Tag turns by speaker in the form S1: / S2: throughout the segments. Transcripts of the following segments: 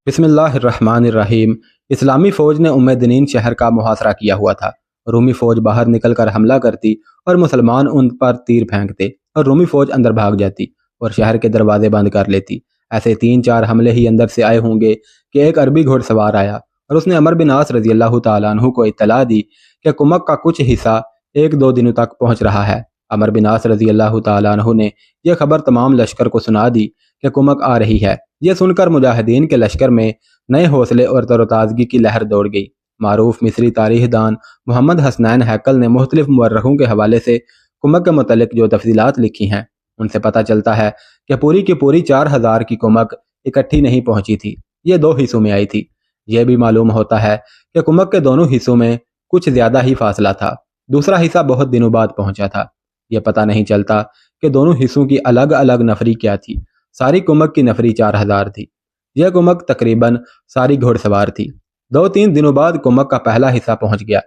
S1: بسم اللہ الرحمن الرحیم۔ اسلامی فوج نے دنین شہر کا محاصرہ کیا ہوا تھا۔ رومی فوج باہر نکل کر حملہ کرتی اور مسلمان ان پر تیر پھینکتے اور رومی فوج اندر بھاگ جاتی اور شہر کے دروازے بند کر لیتی۔ ایسے 3-4 حملے ہی اندر سے آئے ہوں گے کہ ایک عربی گھوڑ سوار آیا اور اس نے عمر بن عاص رضی اللہ تعالیٰ عنہ کو اطلاع دی کہ کمک کا کچھ حصہ 1-2 دنوں تک پہنچ رہا ہے۔ عمر بن عاص رضی اللہ تعالیٰ عنہ نے یہ خبر تمام لشکر کو سنا دی کہ کمک آ رہی ہے۔ یہ سن کر مجاہدین کے لشکر میں نئے حوصلے اور تر و تازگی کی لہر دوڑ گئی۔ معروف مصری تاریخ دان محمد حسنین ہیکل نے مختلف مورخوں کے حوالے سے کمک کے متعلق جو تفصیلات لکھی ہیں ان سے پتہ چلتا ہے کہ پوری کی پوری 4000 کی کمک اکٹھی نہیں پہنچی تھی، یہ 2 حصوں میں آئی تھی۔ یہ بھی معلوم ہوتا ہے کہ کمک کے دونوں حصوں میں کچھ زیادہ ہی فاصلہ تھا، دوسرا حصہ بہت دنوں بعد پہنچا تھا۔ یہ پتہ نہیں چلتا کہ دونوں حصوں کی الگ الگ نفری کیا تھی۔ ساری کمک کی نفری 4000 تھی۔ یہ کمک تقریباً ساری گھوڑ سوار تھی۔ 2-3 دنوں بعد کمک کا پہلا حصہ پہنچ گیا۔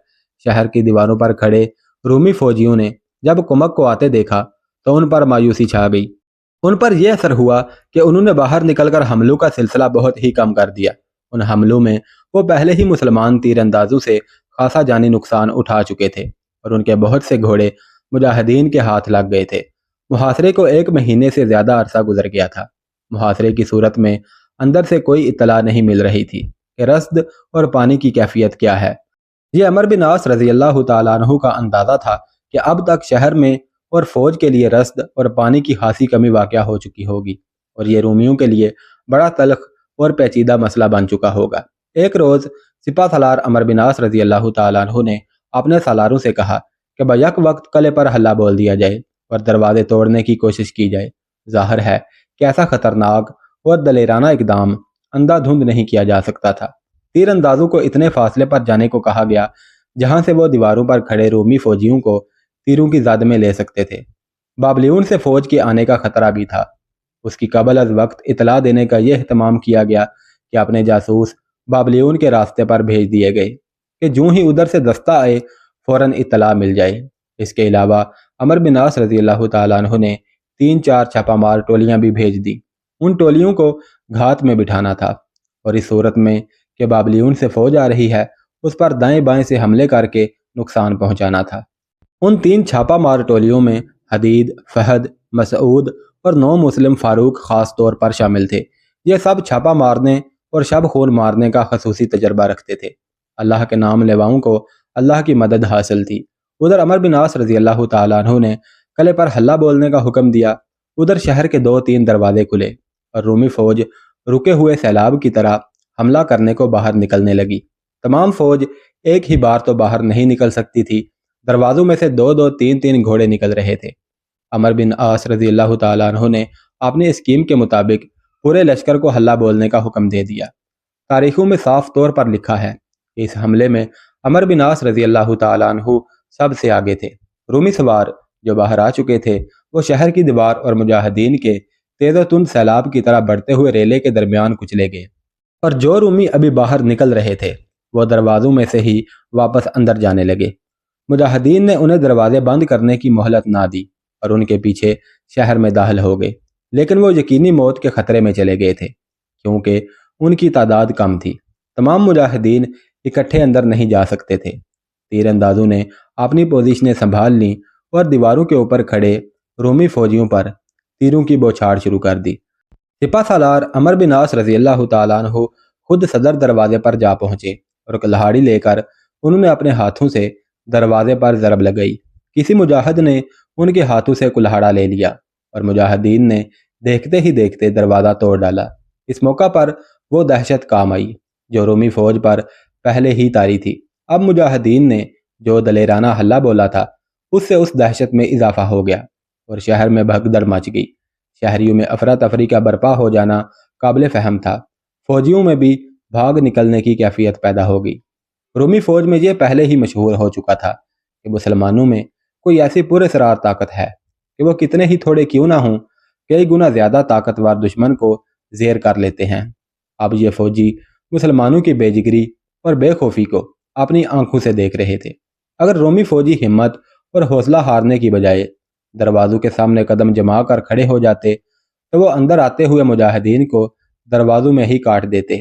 S1: شہر کی دیواروں پر کھڑے رومی فوجیوں نے جب کمک کو آتے دیکھا تو ان پر مایوسی چھا گئی۔ ان پر یہ اثر ہوا کہ انہوں نے باہر نکل کر حملوں کا سلسلہ بہت ہی کم کر دیا۔ ان حملوں میں وہ پہلے ہی مسلمان تیر اندازوں سے خاصا جانی نقصان اٹھا چکے تھے اور ان کے بہت سے گھوڑے مجاہدین کے ہاتھ لگ گئے تھے۔ محاصرے کو 1 مہینے سے زیادہ عرصہ گزر گیا تھا۔ محاصرے کی صورت میں اندر سے کوئی اطلاع نہیں مل رہی تھی کہ رسد اور پانی کی کیفیت کیا ہے۔ یہ عمر بن عاص رضی اللہ تعالیٰ عنہ کا اندازہ تھا کہ اب تک شہر میں اور فوج کے لیے رسد اور پانی کی خاصی کمی واقع ہو چکی ہوگی اور یہ رومیوں کے لیے بڑا تلخ اور پیچیدہ مسئلہ بن چکا ہوگا۔ ایک روز سپہ سالار عمر بن عاص رضی اللہ تعالیٰ عنہ نے اپنے سالاروں سے کہا کہ بیک وقت قلعے پر حلہ بول دیا جائے اور دروازے توڑنے کی کوشش کی جائے۔ ظاہر ہے کہ ایسا خطرناک اور دلیرانہ اقدام اندھا دھند نہیں کیا جا سکتا تھا۔ تیر اندازوں کو اتنے فاصلے پر جانے کو کہا گیا جہاں سے وہ دیواروں پر کھڑے رومی فوجیوں کو تیروں کی زد میں لے سکتے تھے۔ بابلیون سے فوج کے آنے کا خطرہ بھی تھا۔ اس کی قبل از وقت اطلاع دینے کا یہ اہتمام کیا گیا کہ اپنے جاسوس بابلیون کے راستے پر بھیج دیے گئے کہ جوں ہی ادھر سے دستہ آئے فوراً اطلاع مل جائے۔ اس کے علاوہ عمر بن عاص رضی اللہ تعالیٰ عنہ نے 3-4 چھاپہ مار ٹولیاں بھی بھیج دی۔ ان ٹولیوں کو گھات میں بٹھانا تھا اور اس صورت میں کہ بابلیون سے فوج آ رہی ہے اس پر دائیں بائیں سے حملے کر کے نقصان پہنچانا تھا۔ ان 3 چھاپہ مار ٹولیوں میں حدید، فہد، مسعود اور 9 مسلم فاروق خاص طور پر شامل تھے۔ یہ سب چھاپہ مارنے اور شب خون مارنے کا خصوصی تجربہ رکھتے تھے۔ اللہ کے نام لیواؤں کو اللہ کی مدد حاصل تھی۔ ادھر عمر بن عاص رضی اللہ تعالیٰ عنہ نے قلعے پر حلہ بولنے کا حکم دیا، ادھر شہر کے 2-3 دروازے کھلے اور رومی فوج رکے ہوئے سیلاب کی طرح حملہ کرنے کو باہر نکلنے لگی۔ تمام فوج ایک ہی بار تو باہر نہیں نکل سکتی تھی، دروازوں میں سے 2-2 3-3 گھوڑے نکل رہے تھے۔ عمر بن عاص رضی اللہ تعالیٰ عنہ نے اپنی اسکیم کے مطابق پورے لشکر کو حلہ بولنے کا حکم دے دیا۔ تاریخوں میں صاف طور پر لکھا ہے کہ اس حملے میں عمر بن عاص رضی اللہ تعالیٰ عنہ سب سے آگے تھے۔ رومی سوار جو باہر آ چکے تھے وہ شہر کی دیوار اور مجاہدین کے تیز و تند سیلاب کی طرح بڑھتے ہوئے ریلے کے درمیان کچلے گئے، اور جو رومی ابھی باہر نکل رہے تھے وہ دروازوں میں سے ہی واپس اندر جانے لگے۔ مجاہدین نے انہیں دروازے بند کرنے کی مہلت نہ دی اور ان کے پیچھے شہر میں داخل ہو گئے، لیکن وہ یقینی موت کے خطرے میں چلے گئے تھے کیونکہ ان کی تعداد کم تھی۔ تمام مجاہدین اکٹھے اندر نہیں جا سکتے تھے۔ تیر اندازوں نے اپنی پوزیشنیں سنبھال لیں اور دیواروں کے اوپر کھڑے رومی فوجیوں پر تیروں کی بوچھاڑ شروع کر دی۔ سپہ سالار عمر بن عاص رضی اللہ تعالیٰ عنہ خود صدر دروازے پر جا پہنچے اور کلہاڑی لے کر انہوں نے اپنے ہاتھوں سے دروازے پر ضرب لگائی۔ کسی مجاہد نے ان کے ہاتھوں سے کلہاڑا لے لیا اور مجاہدین نے دیکھتے ہی دیکھتے دروازہ توڑ ڈالا۔ اس موقع پر وہ دہشت کام آئی جو رومی فوج پر پہلے ہی طاری تھی۔ اب مجاہدین نے جو دلیرانہ حلہ بولا تھا اس سے اس دہشت میں اضافہ ہو گیا اور شہر میں بھگدڑ مچ گئی۔ شہریوں میں افراتفری کا برپا ہو جانا قابل فہم تھا۔ فوجیوں میں بھی بھاگ نکلنے کی کیفیت پیدا ہو گئی۔ رومی فوج میں یہ پہلے ہی مشہور ہو چکا تھا کہ مسلمانوں میں کوئی ایسی پراسرار طاقت ہے کہ وہ کتنے ہی تھوڑے کیوں نہ ہوں کئی گنا زیادہ طاقتور دشمن کو زیر کر لیتے ہیں۔ اب یہ فوجی مسلمانوں کی بے جگری اور بے خوفی کو اپنی آنکھوں سے دیکھ رہے تھے۔ اگر رومی فوجی ہمت اور حوصلہ ہارنے کی بجائے دروازوں کے سامنے قدم جما کر کھڑے ہو جاتے تو وہ اندر آتے ہوئے مجاہدین کو دروازوں میں ہی کاٹ دیتے۔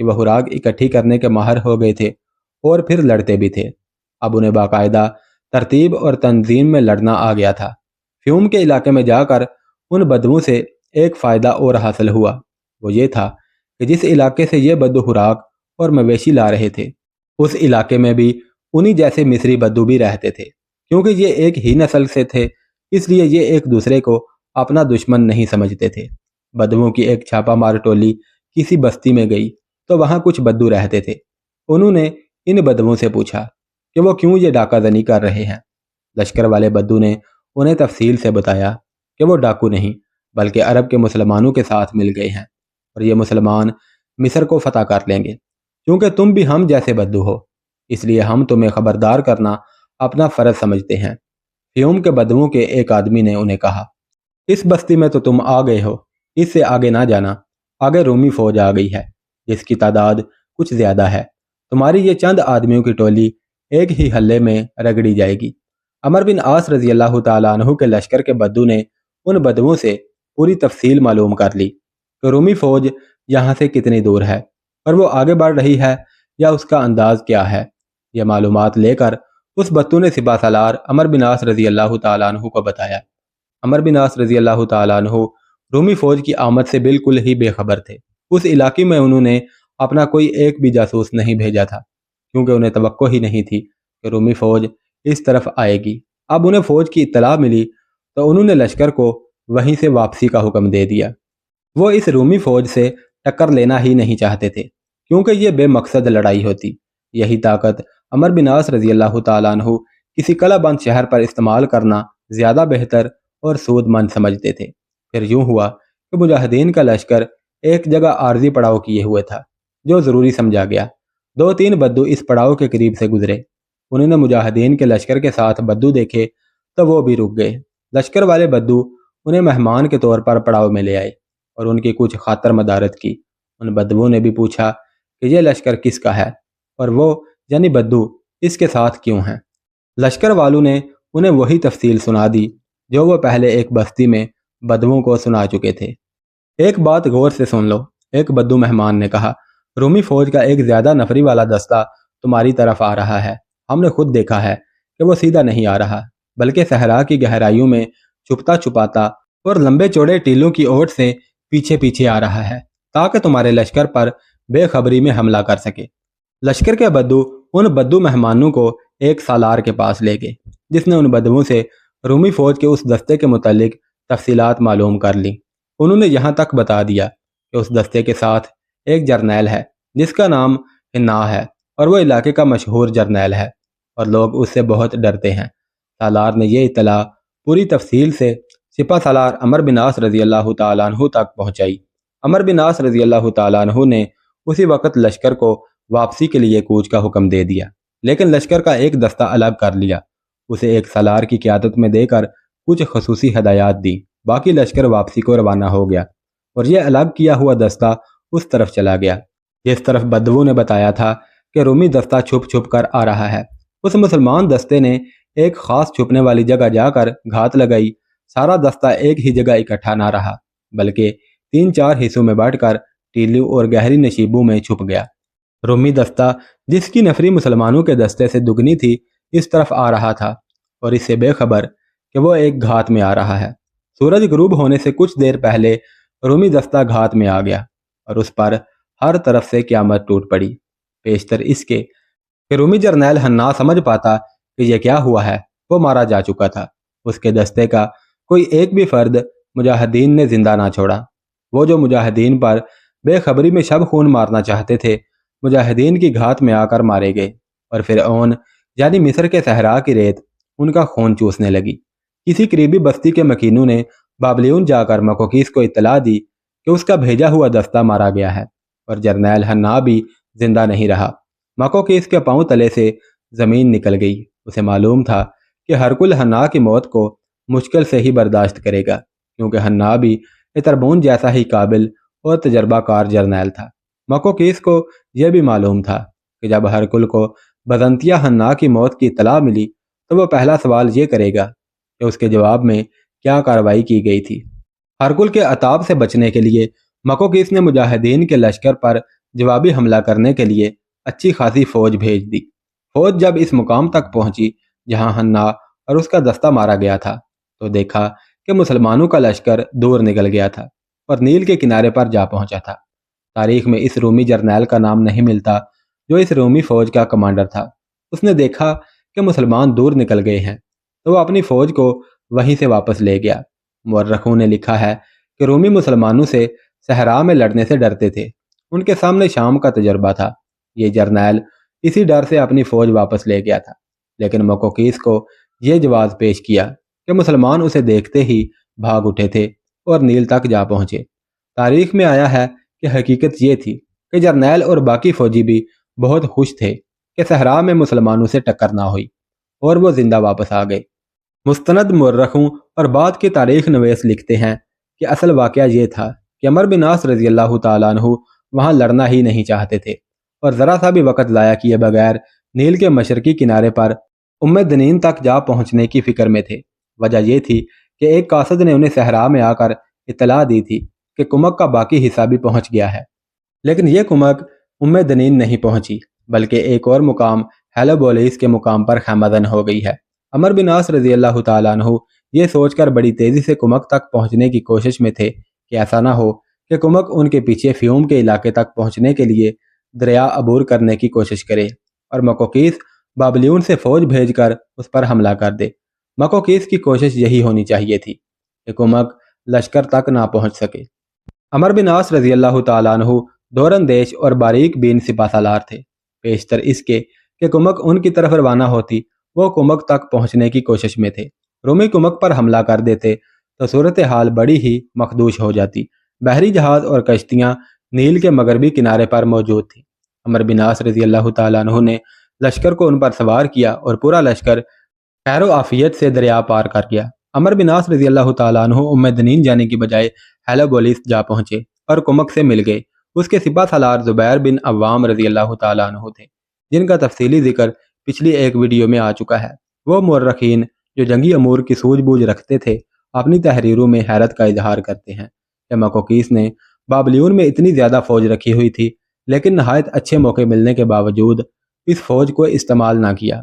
S1: کہ وہ خوراک اکٹھی کرنے کے ماہر ہو گئے تھے اور پھر لڑتے بھی تھے۔ اب انہیں باقاعدہ ترتیب اور تنظیم میں لڑنا آ گیا تھا۔ فیوم کے علاقے میں جا کر ان بدوؤں سے ایک فائدہ اور حاصل ہوا، وہ یہ تھا کہ جس علاقے سے یہ بدو خوراک اور مویشی لا رہے تھے اس علاقے میں بھی انہی جیسے مصری بدو بھی رہتے تھے۔ کیونکہ یہ ایک ہی نسل سے تھے اس لیے یہ ایک دوسرے کو اپنا دشمن نہیں سمجھتے تھے۔ بدوؤں کی ایک چھاپا مار ٹولی کسی بستی میں گئی تو وہاں کچھ بدو رہتے تھے۔ انہوں نے ان بدوؤں سے پوچھا کہ وہ کیوں یہ ڈاکہ زنی کر رہے ہیں۔ لشکر والے بدو نے انہیں تفصیل سے بتایا کہ وہ ڈاکو نہیں بلکہ عرب کے مسلمانوں کے ساتھ مل گئے ہیں اور یہ مسلمان مصر کو فتح کر لیں گے۔ کیونکہ تم بھی ہم جیسے بدو ہو اس لیے ہم تمہیں خبردار کرنا اپنا فرض سمجھتے ہیں۔ فیوم کے بدوؤں کے ایک آدمی نے انہیں کہا، اس بستی میں تو تم آ گئے ہو، اس سے آگے نہ جانا، آگے رومی فوج آ گئی ہے جس کی تعداد کچھ زیادہ ہے، تمہاری یہ چند آدمیوں کی ٹولی ایک ہی حلے میں رگڑی جائے گی۔ عمر بن عاص رضی اللہ تعالیٰ عنہ کے لشکر کے بدو نے ان بدوؤں سے پوری تفصیل معلوم کر لی کہ رومی فوج یہاں سے کتنی دور ہے اور وہ آگے بڑھ رہی ہے یا اس کا انداز کیا ہے۔ یہ معلومات لے کر اس بدو نے سپہ سالار عمر بن عاص رضی اللہ تعالیٰ عنہ کو بتایا۔ عمر بن عاص رضی اللہ تعالیٰ عنہ رومی فوج کی آمد سے بالکل ہی بے خبر تھے۔ اس علاقے میں انہوں نے اپنا کوئی ایک بھی جاسوس نہیں بھیجا تھا کیونکہ انہیں توقع ہی نہیں تھی کہ رومی فوج اس طرف آئے گی۔ اب انہیں فوج کی اطلاع ملی تو انہوں نے لشکر کو وہیں سے واپسی کا حکم دے دیا۔ وہ اس رومی فوج سے ٹکر لینا ہی نہیں چاہتے تھے کیونکہ یہ بے مقصد لڑائی ہوتی۔ یہی طاقت عمر بن عاص رضی اللہ تعالیٰ عنہ کسی قلعہ بند شہر پر استعمال کرنا زیادہ بہتر اور سود مند سمجھتے تھے۔ پھر یوں ہوا کہ مجاہدین کا لشکر ایک جگہ عارضی پڑاؤ کیے ہوئے تھا جو ضروری سمجھا گیا۔ 2-3 بدو اس پڑاؤ کے قریب سے گزرے، انہوں نے مجاہدین کے لشکر کے ساتھ بدو دیکھے تو وہ بھی رک گئے۔ لشکر والے بدو انہیں مہمان کے طور پر پڑاؤ میں لے آئے اور ان کی کچھ خاطر مدارت کی۔ ان بدوؤں نے بھی پوچھا کہ یہ لشکر کس کا ہے اور وہ یعنی بدو اس کے ساتھ کیوں ہیں۔ لشکر والوں نے انہیں وہی تفصیل سنا دی جو وہ پہلے ایک بستی میں بدوؤں کو سنا چکے تھے۔ ایک بات غور سے سن لو، ایک بدو مہمان نے کہا، رومی فوج کا ایک زیادہ نفری والا دستہ تمہاری طرف آ رہا ہے۔ ہم نے خود دیکھا ہے کہ وہ سیدھا نہیں آ رہا بلکہ صحرا کی گہرائیوں میں چھپتا چھپاتا اور لمبے چوڑے ٹیلوں کی اوٹ سے پیچھے پیچھے آ رہا ہے تاکہ تمہارے لشکر پر بے خبری میں حملہ کر سکے۔ لشکر کے بدو ان بدو مہمانوں کو ایک سالار کے پاس لے گئے جس نے ان بدوؤں سے رومی فوج کے اس دستے کے متعلق تفصیلات معلوم کر لی۔ انہوں نے یہاں تک بتا دیا کہ اس دستے کے ساتھ ایک جرنیل ہے جس کا نام حنا ہے اور وہ علاقے کا مشہور جرنیل ہے اور لوگ اس سے بہت ڈرتے ہیں۔ سالار نے یہ اطلاع پوری تفصیل سے سپہ سالار عمر بن عاص رضی اللہ تعالیٰ عنہ تک پہنچائی۔ عمر بن عاص رضی اللہ تعالیٰ عنہ نے اسی وقت لشکر کو واپسی کے لیے کوچ کا حکم دے دیا، لیکن لشکر کا ایک دستہ الگ کر لیا، اسے ایک سالار کی قیادت میں دے کر کچھ خصوصی ہدایات دی۔ باقی لشکر واپسی کو روانہ ہو گیا اور یہ الگ کیا ہوا دستہ اس طرف چلا گیا جس طرف بدوؤں نے بتایا تھا کہ رومی دستہ چھپ چھپ کر آ رہا ہے۔ اس مسلمان دستے نے ایک خاص چھپنے والی جگہ جا کر گھات لگائی۔ سارا دستہ ایک ہی جگہ اکٹھا نہ رہا بلکہ 3-4 حصوں میں بانٹ کر ٹیلوں اور گہری نشیبوں میں چھپ گیا۔ رومی دستہ جس کی نفری مسلمانوں کے دستے سے دگنی تھی اس طرف آ رہا تھا اور اس سے بے خبر کہ وہ ایک گھات میں آ رہا ہے۔ سورج غروب ہونے سے کچھ دیر پہلے رومی دستہ گھات میں آ گیا اور اس پر ہر طرف سے قیامت ٹوٹ پڑی۔ پیشتر اس کے کہ رومی جرنیل حنا سمجھ پاتا کہ یہ کیا ہوا ہے، وہ مارا جا چکا تھا۔ اس کے دستے کا کوئی ایک بھی فرد مجاہدین نے زندہ نہ چھوڑا۔ وہ جو مجاہدین پر بے خبری میں شب خون مارنا چاہتے تھے مجاہدین کی گھات میں آ کر مارے گئے اور فرعون یعنی مصر کے صحرا کی ریت ان کا خون چوسنے لگی۔ کسی قریبی بستی کے مکینوں نے بابلیون جا کر مکوکیس کو اطلاع دی کہ اس کا بھیجا ہوا دستہ مارا گیا ہے اور جرنیل حنا بھی زندہ نہیں رہا۔ مکوکیس کے پاؤں تلے سے زمین نکل گئی۔ اسے معلوم تھا کہ ہرکل حنا کی موت کو مشکل سے ہی برداشت کرے گا کیونکہ حنا بھی اتربون جیسا ہی قابل اور تجربہ کار جرنیل تھا۔ مکوکیس کو یہ بھی معلوم تھا کہ جب ہرکل کو بزنطیہ حنا کی موت کی اطلاع ملی تو وہ پہلا سوال یہ کرے گا کہ اس کے جواب میں کیا کارروائی کی گئی تھی۔ ہرکل کے عتاب سے بچنے کے لیے مکوکیس نے مجاہدین کے لشکر پر جوابی حملہ کرنے کے لیے اچھی خاصی فوج بھیج دی۔ فوج جب اس مقام تک پہنچی جہاں حنا اور اس کا دستہ مارا گیا تھا تو دیکھا کہ مسلمانوں کا لشکر دور نکل گیا تھا اور نیل کے کنارے پر جا پہنچا تھا۔ تاریخ میں اس رومی جرنیل کا نام نہیں ملتا جو اس رومی فوج کا کمانڈر تھا۔ اس نے دیکھا کہ مسلمان دور نکل گئے ہیں تو وہ اپنی فوج کو وہیں سے واپس لے گیا۔ مورخوں نے لکھا ہے کہ رومی مسلمانوں سے صحرا میں لڑنے سے ڈرتے تھے۔ ان کے سامنے شام کا تجربہ تھا۔ یہ جرنیل اسی ڈر سے اپنی فوج واپس لے گیا تھا، لیکن مکوکیس کو یہ جواز پیش کیا کہ مسلمان اسے دیکھتے ہی بھاگ اٹھے تھے اور نیل تک جا پہنچے۔ تاریخ میں آیا ہے کہ حقیقت یہ تھی کہ جرنیل اور باقی فوجی بھی بہت خوش تھے کہ صحرا میں مسلمانوں سے ٹکر نہ ہوئی اور وہ زندہ واپس آ گئے۔ مستند مورخوں اور بعد کے تاریخ نویس لکھتے ہیں کہ اصل واقعہ یہ تھا کہ عمر بن عاص رضی اللہ تعالیٰ عنہ وہاں لڑنا ہی نہیں چاہتے تھے اور ذرا سا بھی وقت ضائع کیے بغیر نیل کے مشرقی کنارے پر دنین تک جا پہنچنے کی فکر میں تھے۔ وجہ یہ تھی کہ ایک قاصد نے انہیں صحرا میں آ کر اطلاع دی تھی کہ کمک کا باقی حصہ بھی پہنچ گیا ہے، لیکن یہ کمک دنین نہیں پہنچی بلکہ ایک اور مقام ہیلوبولیس کے مقام پر خیمہ زن ہو گئی ہے۔ عمر بن عاص رضی اللہ تعالیٰ عنہ یہ سوچ کر بڑی تیزی سے کمک تک پہنچنے کی کوشش میں تھے کہ ایسا نہ ہو کہ کمک ان کے پیچھے فیوم کے علاقے تک پہنچنے کے لیے دریا عبور کرنے کی کوشش کرے اور مکوکیس بابلیون سے فوج بھیج کر اس پر حملہ کر دے۔ مکوکیس کی کوشش یہی ہونی چاہیے تھی کہ کمک لشکر تک نہ پہنچ سکے۔ عمر بن عاص رضی اللہ تعالیٰ عنہ دوراندیش اور باریک بین سپہ سالار تھے۔ بیشتر اس کے کہ کمک ان کی طرف روانہ ہوتی وہ کمک تک پہنچنے کی کوشش میں تھے۔ رومی کمک پر حملہ کر دیتے تو صورتحال بڑی ہی مخدوش ہو جاتی۔ بحری جہاز اور کشتیاں نیل کے مغربی کنارے پر موجود تھیں۔ عمر بن عاص رضی اللہ تعالیٰ عنہ نے لشکر کو ان پر سوار کیا اور پورا لشکر خیر و عافیت سے دریا پار کر گیا۔ عمر بن عاص رضی اللہ تعالیٰ عنہ دنین جانے کی بجائے ہیلوبولیس جا پہنچے اور کمک سے مل گئے۔ اس کے سپہ سالار زبیر بن عوام رضی اللہ تعالیٰ عنہ تھے، جن کا تفصیلی ذکر پچھلی ایک ویڈیو میں آ چکا ہے۔ وہ مورخین جو جنگی امور کی سوجھ بوجھ رکھتے تھے اپنی تحریروں میں حیرت کا اظہار کرتے ہیں کہ مکوکیس نے بابلیون میں اتنی زیادہ فوج رکھی ہوئی تھی لیکن نہایت اچھے موقع ملنے کے باوجود اس فوج کو استعمال نہ کیا۔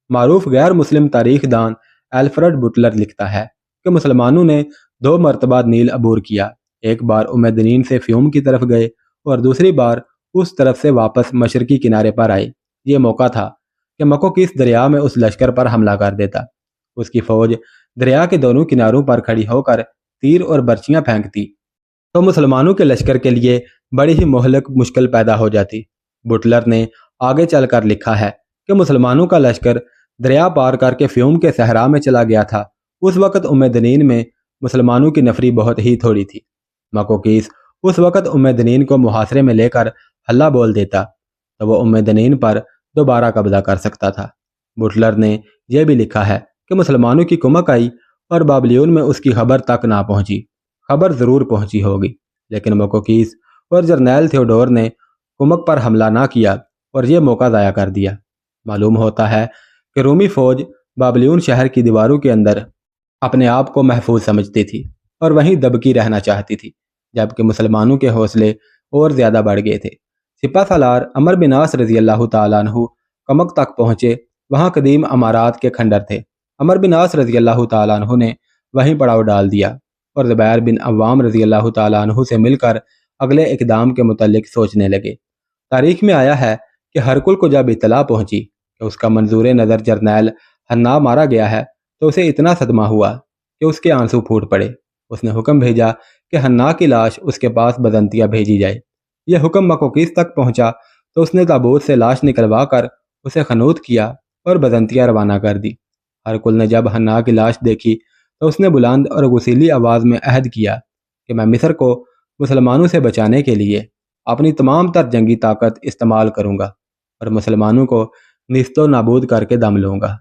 S1: معروف غیر مسلم تاریخ دان الفریڈ بٹلر لکھتا ہے کہ مسلمانوں نے 2 مرتبہ نیل عبور کیا، ایک بار دنین سے فیوم کی طرف گئے اور دوسری بار اس طرف سے واپس مشرقی کنارے پر آئے۔ یہ موقع تھا کہ مکوکیس دریا میں اس لشکر پر حملہ کر دیتا۔ اس کی فوج دریا کے دونوں کناروں پر کھڑی ہو کر تیر اور برچیاں پھینکتی تو مسلمانوں کے لشکر کے لیے بڑی ہی مہلک مشکل پیدا ہو جاتی۔ بٹلر نے آگے چل کر لکھا ہے کہ مسلمانوں کا لشکر دریا پار کر کے فیوم کے صحرا میں چلا گیا تھا۔ اس وقت دنین میں مسلمانوں کی نفری بہت ہی تھوڑی تھی۔ مکوکیس اس وقت دنین کو محاصرے میں لے کر حلہ بول دیتا تو وہ دنین پر دوبارہ قبضہ کر سکتا تھا۔ بٹلر نے یہ بھی لکھا ہے کہ مسلمانوں کی کمک آئی اور بابلیون میں اس کی خبر تک نہ پہنچی۔ خبر ضرور پہنچی ہوگی لیکن مکوکیس اور جرنیل تھیوڈور نے کمک پر حملہ نہ کیا اور یہ موقع ضائع کر دیا۔ معلوم ہوتا ہے کہ رومی فوج بابلیون شہر کی دیواروں کے اندر اپنے آپ کو محفوظ سمجھتی تھی اور وہیں دبکی رہنا چاہتی تھی، جبکہ مسلمانوں کے حوصلے اور زیادہ بڑھ گئے تھے۔ سپہ سالار عمر بن عاص رضی اللہ تعالیٰ عنہ کمک تک پہنچے۔ وہاں قدیم امارات کے کھنڈر تھے۔ عمر بن عاص رضی اللہ تعالیٰ عنہ نے وہیں پڑاؤ ڈال دیا اور زبیر بن عوام رضی اللہ تعالیٰ عنہ سے مل کر اگلے اقدام کے متعلق سوچنے لگے۔ تاریخ میں آیا ہے کہ ہرکل کو جب اطلاع پہنچی کہ اس کا منظور نظر جرنیل حنا مارا گیا ہے تو اسے اتنا صدمہ ہوا کہ اس کے آنسو پھوٹ پڑے۔ اس نے حکم بھیجا کہ حنا کی لاش اس کے پاس بزنطیہ بھیجی جائے۔ یہ حکم مکوکیس تک پہنچا تو اس نے تابوت سے لاش نکلوا کر اسے خنوط کیا اور بزنطیہ روانہ کر دی۔ ہرکل نے جب حنا کی لاش دیکھی تو اس نے بلند اور غسیلی آواز میں عہد کیا کہ میں مصر کو مسلمانوں سے بچانے کے لیے اپنی تمام تر جنگی طاقت استعمال کروں گا اور مسلمانوں کو نیست و نابود کر کے دم لوں گا۔